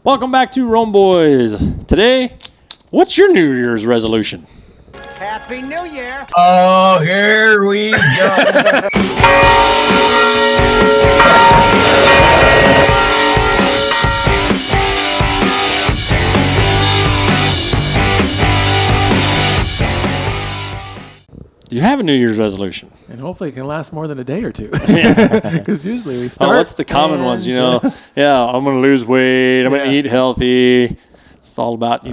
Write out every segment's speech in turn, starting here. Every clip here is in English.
Welcome back to Rome Boys. Today, what's your New Year's resolution? Happy New Year! Oh, here we go. Do you have a New Year's resolution? And hopefully it can last more than a day or two. Because usually we start. Oh, what's the common ones, you know? Yeah, I'm going to lose weight. I'm going to eat healthy. It's all about,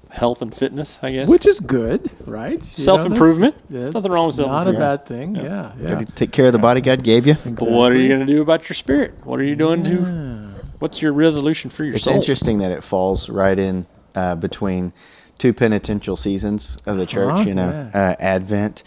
health and fitness, I guess. Which is good, right? Self-improvement. That's Nothing wrong with self-improvement. Not a bad thing. Yeah. Gotta take care of the body God gave you. But what are you going to do about your spirit? What are you doing to? What's your resolution for your It's soul? interesting that it falls right in between two penitential seasons of the church, Advent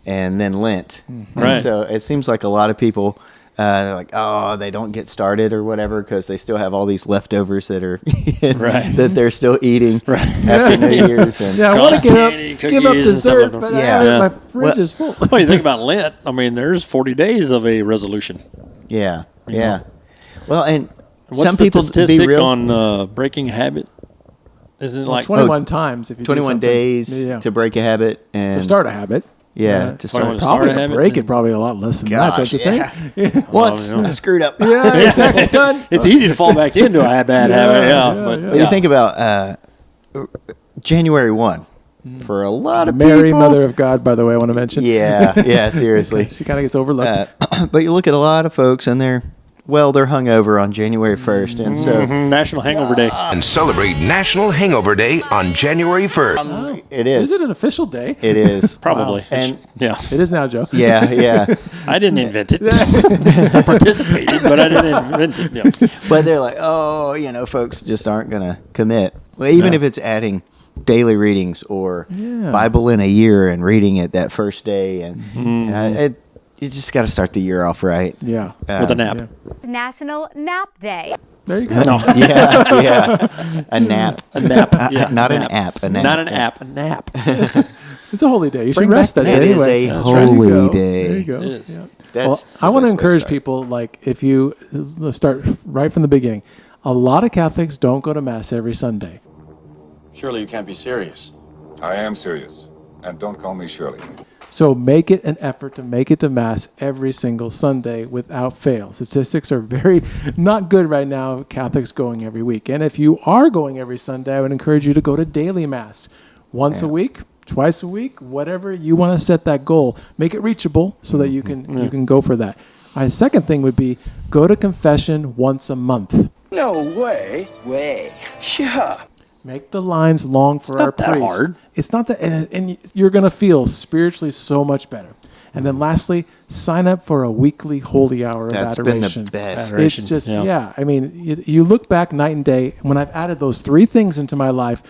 and then Lent. Right. And so it seems like a lot of people, they're like, oh, they don't get started or whatever because they still have all these leftovers that are that they're still eating after New Year's. And I want to give up dessert, like but that. my fridge is full. Well, you think about Lent. I mean, there's 40 days of a resolution. Yeah. Well, and What's some the people be statistic real. on breaking a habit? Isn't it like 21 times if you 21 do days to break a habit and to start a habit. to start. start Probably a to habit, break then- it, probably a lot less than that, don't you think? Once you know. I screwed up. Yeah, exactly. Done. It's easy to fall back into a bad habit, but But you think about January 1 for a lot of Mary, people. Mother of God, by the way, I want to mention. Yeah, seriously. She kind of gets overlooked. But you look at a lot of folks and they're hungover on January 1st. And so National Hangover Day. And celebrate National Hangover Day on January 1st. it is. Is it an official day? It is. Probably. Wow. And Yeah. It is now, Joe. yeah. I didn't invent it. I participated, but I didn't invent it. Yeah. But they're like, folks just aren't going to commit. Well, even if it's adding daily readings or Bible in a year and reading it that first day. And you just got to start the year off right. Yeah. With a nap. National Nap Day. There you go. Yeah. A nap. A nap. Yeah. Not an app. A nap. Not an app. A nap. It's a holy day. You should Bring rest back that day that. It is anyway. a That's right. holy There you go. day. There you go. It is. Yeah. That's I want to the best way encourage start. people, like, if you let's start right from the beginning. A lot of Catholics don't go to Mass every Sunday. Surely you can't be serious. I am serious. And don't call me Shirley. So make it an effort to make it to Mass every single Sunday without fail. Statistics are very not good right now, Catholics going every week. And if you are going every Sunday, I would encourage you to go to daily Mass once a week, twice a week, whatever you want to set that goal. Make it reachable so that you can go for that. My second thing would be go to confession once a month. No way. Sure. Make the lines long for our not that priests. hard. It's not that, and you're going to feel spiritually so much better. And then lastly, sign up for a weekly holy hour of That's been adoration. the best. It's just, I mean, you look back night and day. When I've added those three things into my life,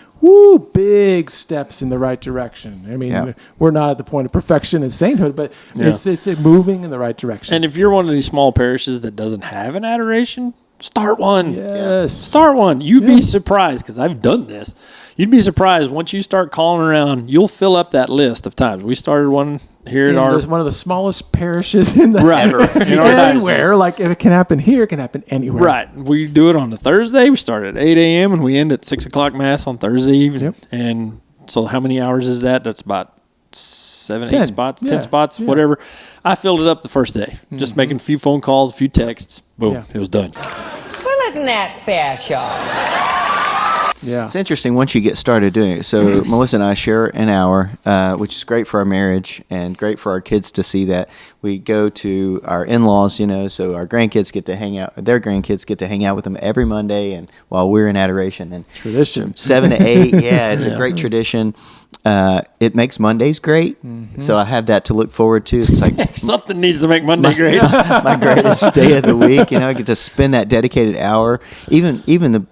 big steps in the right direction. I mean, we're not at the point of perfection and sainthood, but it's moving in the right direction. And if you're one of these small parishes that doesn't have an adoration, start one. Yes. Start one. You'd be surprised, because I've done this. You'd be surprised once you start calling around, you'll fill up that list of times. We started one here at our... one of the smallest parishes in the in our diocese. anywhere. Like, if it can happen here, it can happen anywhere. Right. We do it on a Thursday. We start at 8 a.m. and we end at 6 o'clock Mass on Thursday evening. Yep. And so how many hours is that? That's about 7, 10. 8 spots, Yeah. 10 spots, Yeah. whatever. I filled it up the first day. Just making a few phone calls, a few texts. Boom. Yeah. It was done. Well, isn't that special? Yeah. It's interesting once you get started doing it. So Melissa and I share an hour, which is great for our marriage and great for our kids to see that. We go to our in-laws, so our grandkids get to hang out. Their grandkids get to hang out with them every Monday, and while we're in adoration. And Tradition. 7 to 8, it's a great tradition. It makes Mondays great, so I have that to look forward to. It's like Something needs to make Monday great. my greatest day of the week. I get to spend that dedicated hour. Even the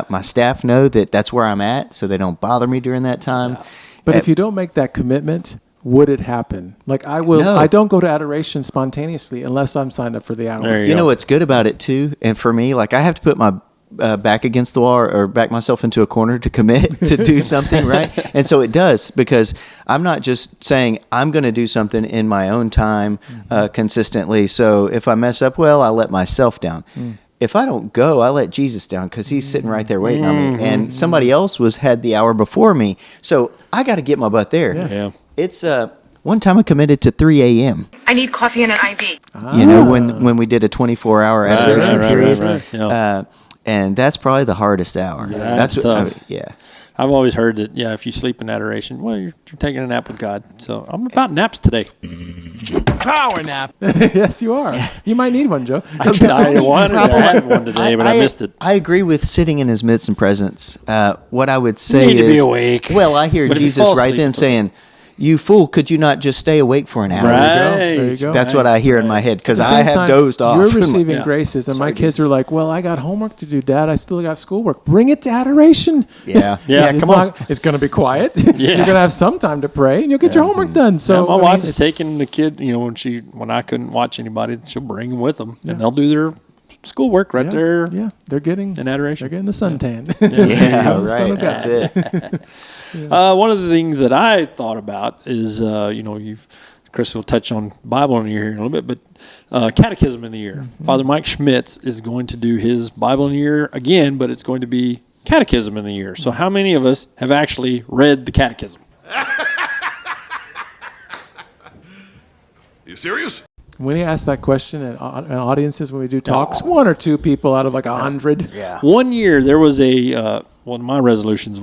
my staff know that that's where I'm at, so they don't bother me during that time. But if you don't make that commitment, would it happen? Like, I will. No. I don't go to adoration spontaneously unless I'm signed up for the hour. There You know what's good about it too, and for me, like I have to put my back against the wall or back myself into a corner to commit to do something, right? And so it does, because I'm not just saying I'm going to do something in my own time consistently. So if I mess up, well, I let myself down. if I don't go, I let Jesus down because he's sitting right there waiting on me. And somebody else had the hour before me. So I got to get my butt there. Yeah. It's one time I committed to 3 a.m. I need coffee and an IV. You know, when we did a 24-hour adoration period. Right. Yeah. And that's probably the hardest hour. That's what, tough. yeah. I've always heard that, if you sleep in adoration, well, you're taking a nap with God. So I'm about naps today. Power nap. Yes, you are. You might need one, Joe. I wanted to have one today, but I missed it. I agree with sitting in his midst and presence. What I would say need is, to be awake. Well, I hear But if you Jesus fall right asleep, then it's okay. saying, "You fool, could you not just stay awake for an hour?" Right. There you go. That's what I hear in my head because At the I same have time, dozed off. You're receiving Yeah. graces, and my Sorry, kids Jesus. are like, "Well, I got homework to do, Dad. I still got schoolwork. Bring it to adoration." Yeah. Yeah, it's come on. It's going to be quiet. Yeah. You're going to have some time to pray, and you'll get your homework done. So my I mean, wife is taking the kid, when I couldn't watch anybody, she'll bring them with them, and they'll do their schoolwork right there Yeah, they're getting in adoration. They're getting the suntan. Yeah, Son right. of God. That's it. One of the things that I thought about is, Chris will touch on Bible in the year here in a little bit, but Catechism in the year. Father Mike Schmitz is going to do his Bible in the year again, but it's going to be Catechism in the year. So how many of us have actually read the Catechism? You serious? When you ask that question at audiences when we do talks, one or two people out of like 100. Yeah. One year there was one of my resolutions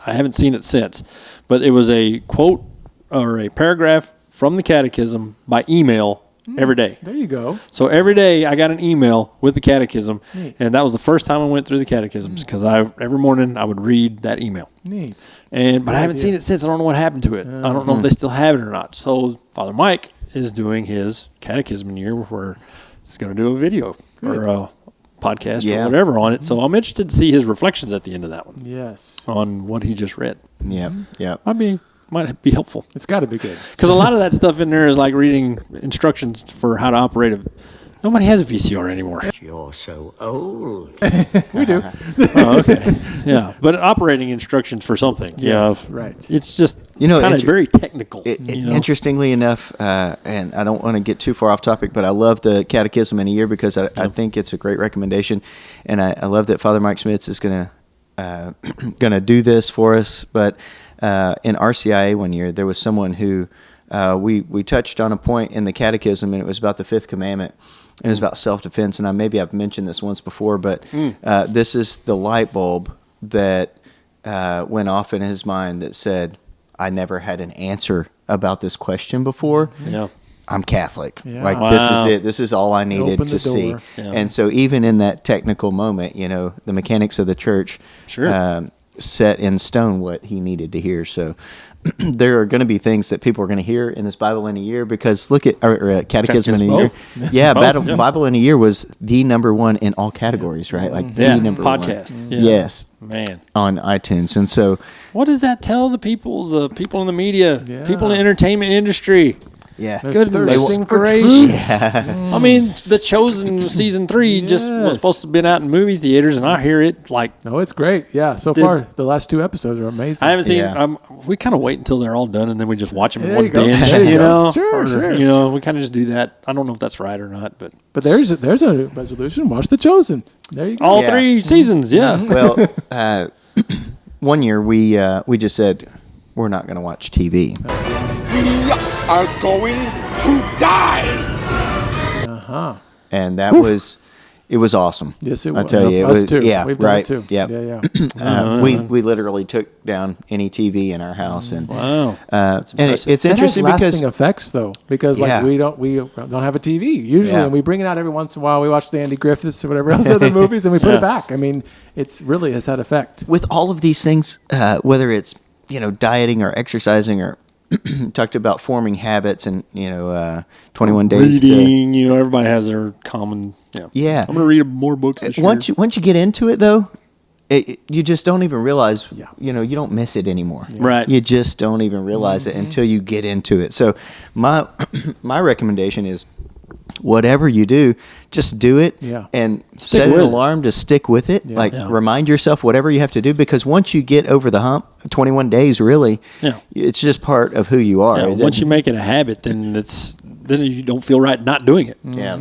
I haven't seen it since, but it was a quote or a paragraph from the Catechism by email every day. There you go. So every day I got an email with the Catechism, Neat. and that was the first time I went through the Catechisms because every morning I would read that email. Neat. But I haven't seen it since. I don't know what happened to it. I don't know if they still have it or not. So Father Mike is doing his Catechism in the year where he's going to do a video or a podcast or whatever on it. So I'm interested to see his reflections at the end of that one Yes. on what he just read. Yeah. Yeah. Might be helpful. It's got to be good. Because a lot of that stuff in there is like reading instructions for how to operate a. Nobody has a VCR anymore. You're so old. We do. Oh, okay. Yeah, but operating instructions for something. Yes, Yeah, right. It's just kind of inter- very technical. Interestingly enough, and I don't want to get too far off topic, but I love the Catechism in a year because I think it's a great recommendation, and I love that Father Mike Schmitz is gonna do this for us. But in RCIA one year, there was someone who we touched on a point in the Catechism, and it was about the fifth commandment. And it was about self-defense, and maybe I've mentioned this once before, but this is the light bulb that went off in his mind that said, I never had an answer about this question before. Yeah. I'm Catholic. Yeah. Like, Wow. this is it. This is all I needed Open to the see. door. Yeah. And so even in that technical moment, the mechanics of the church Sure. set in stone what he needed to hear. So there are going to be things that people are going to hear in this Bible in a year because look at Catechism in a year. Both. Yeah, Both, yeah. Bible in a year was the number one in all categories, right? Like Yeah, the number podcast. one. Yeah. Yes, Man. on iTunes. And so, What does that tell the people in the media, Yeah. people in the entertainment industry? yeah. They're Good thirsting for gracious. truth. I mean, The Chosen season 3 just was Yes. supposed to have been out in movie theaters, and I hear it like No, it's great. Yeah, so far the last 2 episodes are amazing. I haven't seen. Yeah. We kind of wait until they're all done, and then we just watch them in There one you go. binge. There you You go. know, Sure, sure. we kind of just do that. I don't know if that's right or not, but But there's a resolution. Watch The Chosen. There you go. all Yeah. 3 seasons, yeah. Well, one year we just said we're not going to watch TV. We are going to die. And that was awesome. Yes, it I was. tell you, it Us was, too. yeah, We've done right, it too. yeah. Yeah. We literally took down any TV in our house, and Wow. and impressive. it's That has interesting lasting because effects though, because like Yeah. we don't have a TV usually, Yeah. and we bring it out every once in a while. We watch the Andy Griffiths or whatever else other movies, and we put Yeah. it back. I mean, it's really has had effect. with all of these things, whether it's dieting or exercising or talked about forming habits and 21 days to Reading, everybody has their common. Yeah. I'm gonna read more books this year. once you get into it though, you just don't even realize you don't miss it anymore. Right. You just don't even realize it until you get into it. So my my recommendation is whatever you do, just do it and Stick set an with it. alarm to stick with it. Like Yeah. remind yourself whatever you have to do, because once you get over the hump, 21 days really, it's just part of who you are. Yeah, It once doesn't- you make it a habit, then you don't feel right not doing it. Yeah.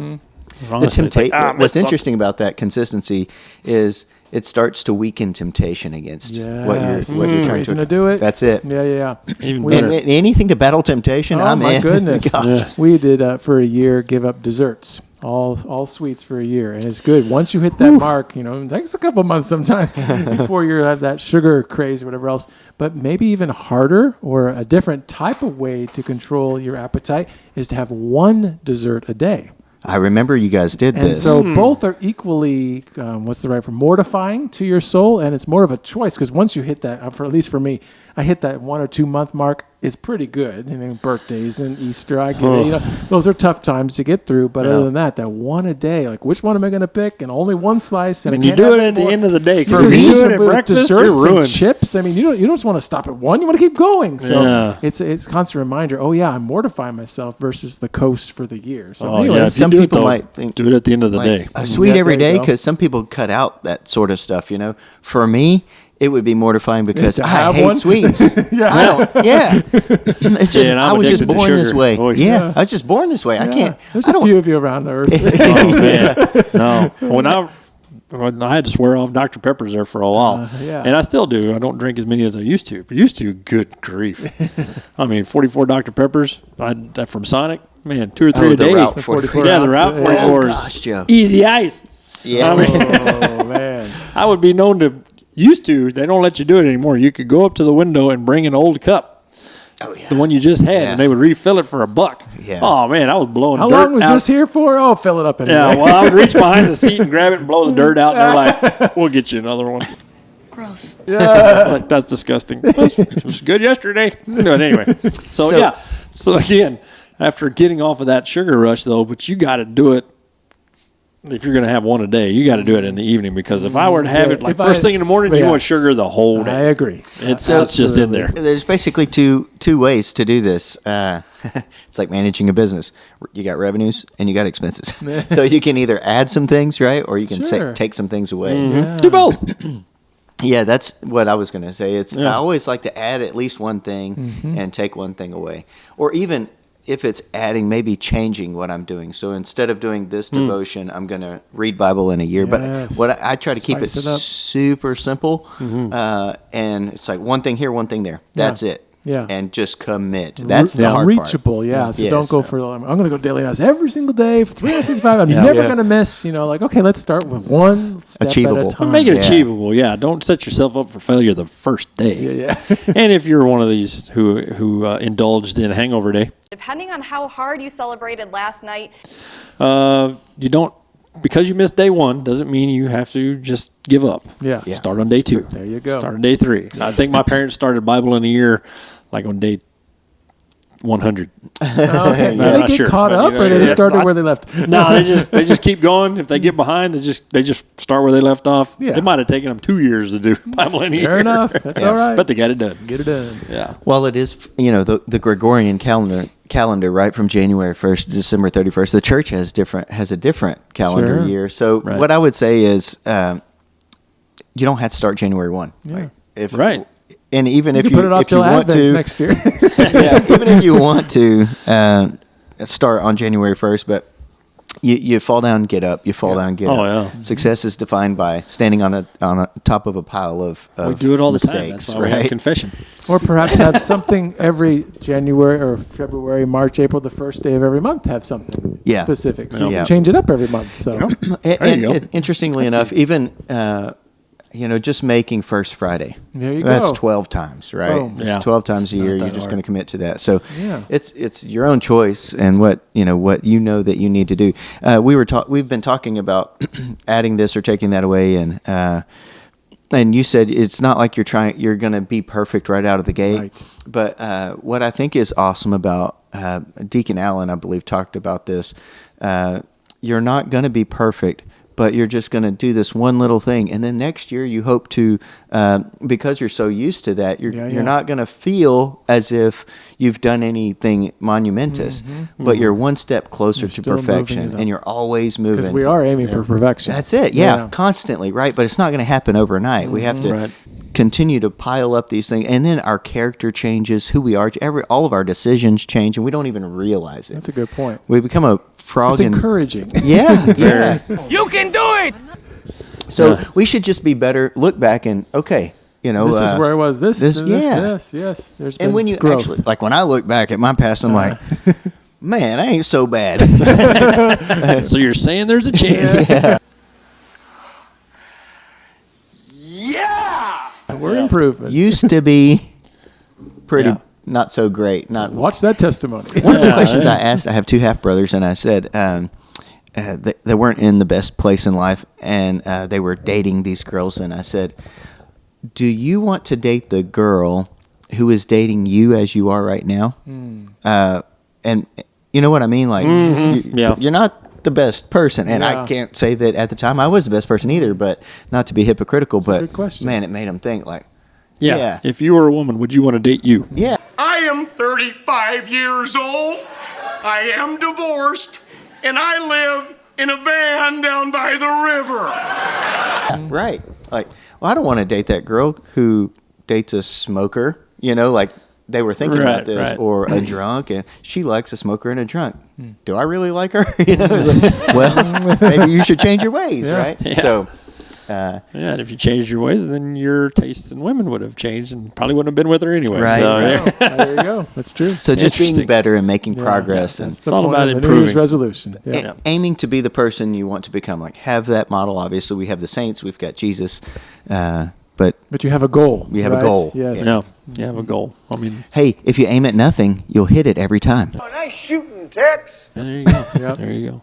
Honestly, it's like, What's missed something. interesting about that consistency is it starts to weaken temptation against what you're trying reason to do it. That's it. Yeah. Even And better. anything to battle temptation, Oh I'm my in. goodness! Gosh. We did for a year give up desserts, all sweets for a year, and it's good. Once you hit that mark, it takes a couple months sometimes before you have that sugar craze or whatever else. But maybe even harder or a different type of way to control your appetite is to have one dessert a day. I remember you guys did And this. so both are equally, what's the right for mortifying to your soul, and it's more of a choice because once you hit that, for at least for me, I hit that 1 or 2 month mark. It's pretty good. Birthdays and Easter, I get it. Those are tough times to get through. But other than that one a day, like which one am I going to pick? And only one slice. And you do it at the end of the day. For Because me, you do it at with breakfast, desserts you're and ruined. chips. I mean, you don't just want to stop at one. You want to keep going. So Yeah. it's a constant reminder. Oh yeah, I'm mortifying myself versus the coast for the year. So Oh, anyway, yeah. If some you do it, people though, might think do it at the end of the like day. a sweet Yeah, every there you day go. because some people cut out that sort of stuff. For me, it would be mortifying because To I have hate one? sweets. I don't. Yeah, it's just and I'm I was just addicted to born this sugar. way. Oh, yeah, I was just born this way. I can't. There's I a don't. few of you around the earth. Oh man, no. When I had to swear off Dr. Peppers there for a while, yeah. and I still do. I don't drink as many as I used to. But used to, good grief. I mean, 44 Dr. Peppers from Sonic. Man, 2 or 3 Oh, a the day. Route 44. Yeah, the Route 44 Oh, is gosh, Joe. easy ice. Yeah. I mean, Oh man. I would be known to. Used to, they don't let you do it anymore. You could go up to the window and bring an old cup. Oh yeah. The one you just had, Yeah. and they would refill it for $1. Yeah. Oh man, I was blowing How dirt long was out. this here for? Oh, fill it up anyway. Yeah, well, I would reach behind the seat and grab it and blow the dirt out, and they're like, "We'll get you another one." Gross. Yeah, like that's disgusting. It was good yesterday. But anyway, so yeah. So again, after getting off of that sugar rush, though, but you got to do it. If you're going to have one a day, you got to do it in the evening because if I were to have it like If first thing in the morning, you yeah. want sugar the whole I day. agree. It's just in there. There's basically two ways to do this. It's like managing a business. You got revenues and you got expenses. So you can either add some things, right, or you can Sure. take some things away. Do both. Yeah, that's what I was going to say. I Yeah. always like to add at least one thing and take one thing away, or even if it's adding, maybe changing what I'm doing. So instead of doing this devotion, I'm going to read Bible in a year. Yes. But what I try to keep it, Spice it up. super simple, and it's like one thing here, one thing there. That's it. Yeah. And just commit. That's the hard part. reachable, yeah. So Yeah, don't go so- for. I'm going to go daily mass every single day for 365. I'm never Yeah. going to miss. Like okay, let's start with one step Achievable. at a time. Make it Yeah. achievable. Yeah, don't set yourself up for failure the first day. Yeah. And if you're one of these who indulged in hangover day, Depending on how hard you celebrated last night, you don't, because you missed day 1 doesn't mean you have to just give up. Yeah. Start on day 2. There you go. Start on day 3. I think my parents started Bible in a year like on day 100. Okay. I'm Did they not get sure, caught but, up, you know, or they just yeah. started where they left? No, they just keep going. If they get behind, they just start where they left off. Yeah. It might have taken them 2 years to do Bible in a year. Fair enough. That's all right. But they got it done. Get it done. Yeah. Well, it is, the Gregorian calendar, right, from January 1st to December 31st. The church has a different calendar Sure. year. So Right. what I would say is you don't have to start January 1. Yeah. Right. And even if You you put it off if you till want Advent to next year. yeah, even if you want to start on January 1st, but you fall down, get up. You fall down, get Oh, up. yeah. Success is defined by standing on a top of a pile of We do it all the time. mistakes, That's why we have right? confession. Or perhaps have something every January or February, March, April, the first day of every month, have something Yeah. specific. So you Yeah. can change it up every month. So And, you go. interestingly enough, even just making First Friday. There you That's go. 12 times, right? Boom. It's Yeah. 12 times a year. that You're just hard. going to commit to that. So Yeah. it's your own choice and what you know that you need to do. We've been talking about adding this or taking that away, and you said it's not like you're going to be perfect right out of the gate. Right. But what I think is awesome about Deacon Allen, I believe, talked about this. You're not going to be perfect, but you're just going to do this one little thing. And then next year you hope to, because you're so used to that, you're not going to feel as if you've done anything monumentous, but you're one step closer to still moving perfection, it up. and you're always moving. because we are aiming for perfection. That's it. Yeah, constantly, right? But it's not going to happen overnight. We have to Right. continue to pile up these things, and then our character changes, who we are. All of our decisions change, and we don't even realize it. That's a good point. We become a frog. It's encouraging. Yeah, yeah. You can do it! So we should just be better. Look back and okay, you know, This is where I was. This, yeah. yes. There's And been when you growth. actually, like when I look back at my past, I'm like, man, I ain't so bad. So you're saying there's a chance. Yeah! We're improving. Used to be pretty Yeah. not so great. Not Watch that testimony. one of the questions I asked. I have two half brothers, and I said they weren't in the best place in life, and they were dating these girls, and I said, "Do you want to date the girl who is dating you as you are right now?" And you know what I mean? Like, Yeah. you're not the best person, and Yeah. I can't say that at the time I was the best person either. But not to be hypocritical, but good question. man, it made them think like, Yeah. yeah. If you were a woman, would you want to date you? yeah. I am 35 years old. I am divorced. And I live in a van down by the river. Right. Like, well, I don't want to date that girl who dates a smoker, you know, like they were thinking Right, about this, right. or a drunk, and she likes a smoker and a drunk. Do I really like her? You know, it's like, well, maybe you should change your ways, right? Yeah. So, Yeah, and if you changed your ways, then your tastes in women would have changed and probably wouldn't have been with her anyway. Right, So, right. yeah. There you go. That's true. so just being Interesting. better and making progress and That's the all point about of a New Year's improving. resolution. Yeah. aiming to be the person you want to become. Like, have that model. Obviously, we have the saints, we've got Jesus, but But you have a goal. You have a right? goal. Yes. No, you have a goal. I mean, hey, if you aim at nothing, you'll hit it every time. Nice shooting, Tex. there you go. There you go.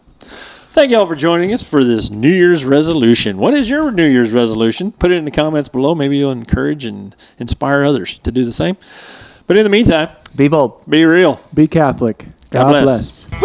Thank you all for joining us for this New Year's resolution. What is your New Year's resolution? Put it in the comments below. Maybe you'll encourage and inspire others to do the same. But in the meantime, Be bold. be real. Be Catholic. God God bless. bless.